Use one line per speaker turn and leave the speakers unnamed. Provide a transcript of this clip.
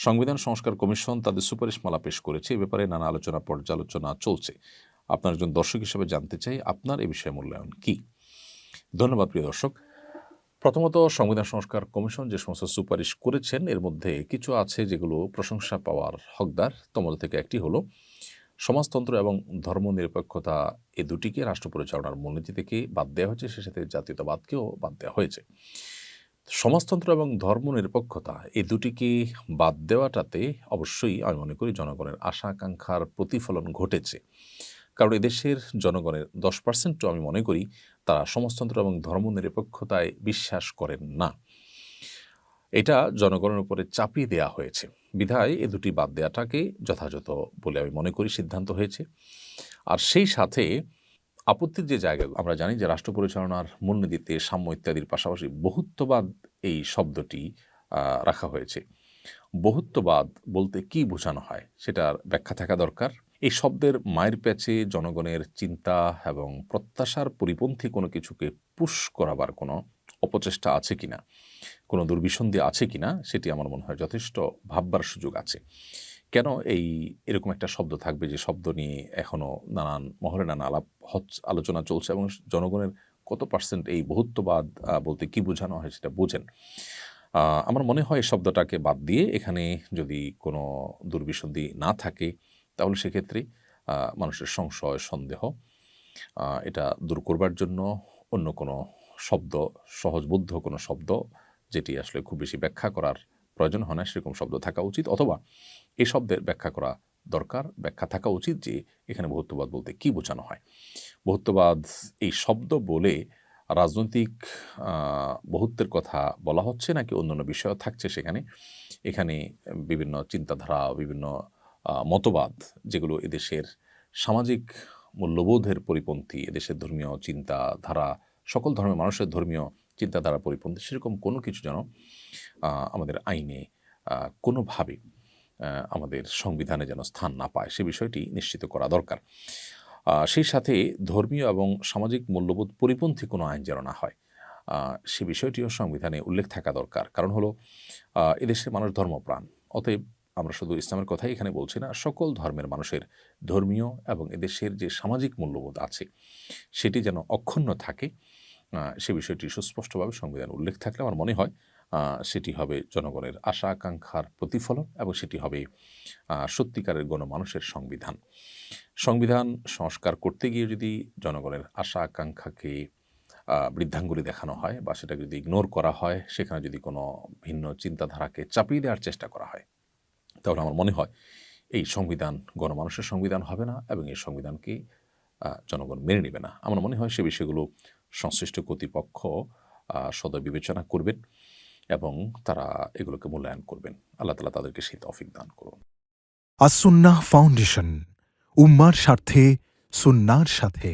সংবিধান সংস্কার কমিশন তাদের সুপারিশমালা পেশ করেছে। এ ব্যাপারে নানা আলোচনা পর্যালোচনা চলছে। আপনার একজন দর্শক হিসেবে জানতে চাই, আপনার এ বিষয়ে মূল্যায়ন কী? ধন্যবাদ প্রিয় দর্শক। প্রথমত, সংবিধান সংস্কার কমিশন যে সমস্ত সুপারিশ করেছেন এর মধ্যে কিছু আছে যেগুলো প্রশংসা পাওয়ার হকদার। তোমাদের থেকে একটি হলো সমাজতন্ত্র এবং ধর্মনিরপেক্ষতা, এ দুটিকে রাষ্ট্র পরিচালনার মূলনীতি থেকে বাদ দেওয়া হয়েছে, সে সাথে জাতীয়তাবাদকেও বাদ দেওয়া হয়েছে। সমাজতন্ত্র এবং ধর্মনিরপেক্ষতা এই দুটিকে বাদ দেওয়াটাতে অবশ্যই আমি মনে করি জনগণের আশা আকাঙ্ক্ষার প্রতিফলন ঘটেছে। কারণ এদেশের জনগণের 10% আমি মনে করি তারা সমাজতন্ত্র এবং ধর্মনিরপেক্ষতায় বিশ্বাস করেন না। এটা জনগণের উপরে চাপিয়ে দেওয়া হয়েছে বিধায় এ দুটি বাদ দেওয়াটাকে যথাযথ বলে আমি মনে করি সিদ্ধান্ত হয়েছে। আর সেই সাথে আপত্তির যে জায়গা, আমরা জানি যে রাষ্ট্র পরিচালনার মূলনীতিতে সাম্য ইত্যাদির পাশাপাশি বহুত্ববাদ এই শব্দটি রাখা হয়েছে। বহুত্ববাদ বলতে কি বোঝানো হয় সেটার ব্যাখ্যা থাকা দরকার। এই শব্দের মায়ের প্যাচে জনগণের চিন্তা এবং প্রত্যাশার পরিপন্থী কোনো কিছুকে পুশ করাবার কোনো অপচেষ্টা আছে কিনা, কোনো দুর্বিসন্ধি আছে কিনা, সেটি আমার মনে হয় যথেষ্ট ভাববার সুযোগ আছে। কেন এরকম একটা শব্দ থাকবে যে শব্দ নিয়ে এখনও নানান মহলে নানা আলোচনা চলছে এবং জনগণের কত পার্সেন্ট এই বহুত্ববাদ বলতে কি বোঝানো হয় সেটা বোঝেন। আমার মনে হয় এই শব্দটাকে বাদ দিয়ে এখানে যদি কোনো দুর্বিসন্ধি না থাকে তাহলে সেক্ষেত্রে মানুষের সংশয় সন্দেহ এটা দূর করবার জন্য অন্য কোনো শব্দ, সহজবোধ্য কোনো শব্দ যেটি আসলে খুব বেশি ব্যাখ্যা করার প্রয়োজন হয় না সেরকম শব্দ থাকা উচিত, অথবা এই শব্দের ব্যাখ্যা করা দরকার, ব্যাখ্যা থাকা উচিত যে এখানে বহুত্ববাদ বলতে কি বোঝানো হয়। বহুত্ববাদ এই শব্দ বলে রাজনৈতিক বহুত্বের কথা বলা হচ্ছে নাকি অন্যান্য বিষয় থাকছে সেখানে। এখানে বিভিন্ন চিন্তাধারা, বিভিন্ন মতবাদ যেগুলো এদেশের সামাজিক মূল্যবোধের পরিপন্থী, এদেশের ধর্মীয় চিন্তাধারা, সকল ধর্মের মানুষের ধর্মীয় চিন্তাধারা পরিপন্থী, সেরকম কোনো কিছু যেন আমাদের আইনে কোনোভাবে আমাদের সংবিধানে যেন স্থান না পায় সে বিষয়টি নিশ্চিত করা দরকার। সেই সাথে ধর্মীয় এবং সামাজিক মূল্যবোধ পরিপন্থী কোনো আইন যেন না হয় সে বিষয়টিও সংবিধানে উল্লেখ থাকা দরকার। কারণ হলো এদেশের মানুষ ধর্মপ্রাণ, অতএব আমরা শুধু ইসলামের কথাই এখানে বলছি না, সকল ধর্মের মানুষের ধর্মীয় এবং এদেশের যে সামাজিক মূল্যবোধ আছে সেটি যেন অক্ষুণ্ণ থাকে সে বিষয়টি সুস্পষ্টভাবে সংবিধান উল্লেখ থাকলে আমার মনে হয় সেটি হবে জনগণের আশা আকাঙ্ক্ষার প্রতিফলন এবং সেটি হবে সত্যিকারের গণমানুষের সংবিধান। সংবিধান সংস্কার করতে গিয়ে যদি জনগণের আশা আকাঙ্ক্ষাকে বৃদ্ধাঙ্গুলি দেখানো হয় বা সেটা যদি ইগনোর করা হয়, সেখানে যদি কোনো ভিন্ন চিন্তাধারাকে চাপিয়ে দেওয়ার চেষ্টা করা হয়, তাহলে আমার মনে হয় এই সংবিধান গণমানুষের সংবিধান হবে না এবং এই সংবিধানকে জনগণ মেনে নেবে না। আমার মনে হয় সে বিষয়গুলো সংশ্লিষ্ট কর্তৃপক্ষ সদয় বিবেচনা করবেন এবং তারা এগুলোকে মূল্যায়ন করবেন। আল্লাহ তাআলা তাদেরকে সেই তৌফিক দান করুন।
আস-সুন্নাহ ফাউন্ডেশন, উম্মার স্বার্থে সুন্নাহর সাথে।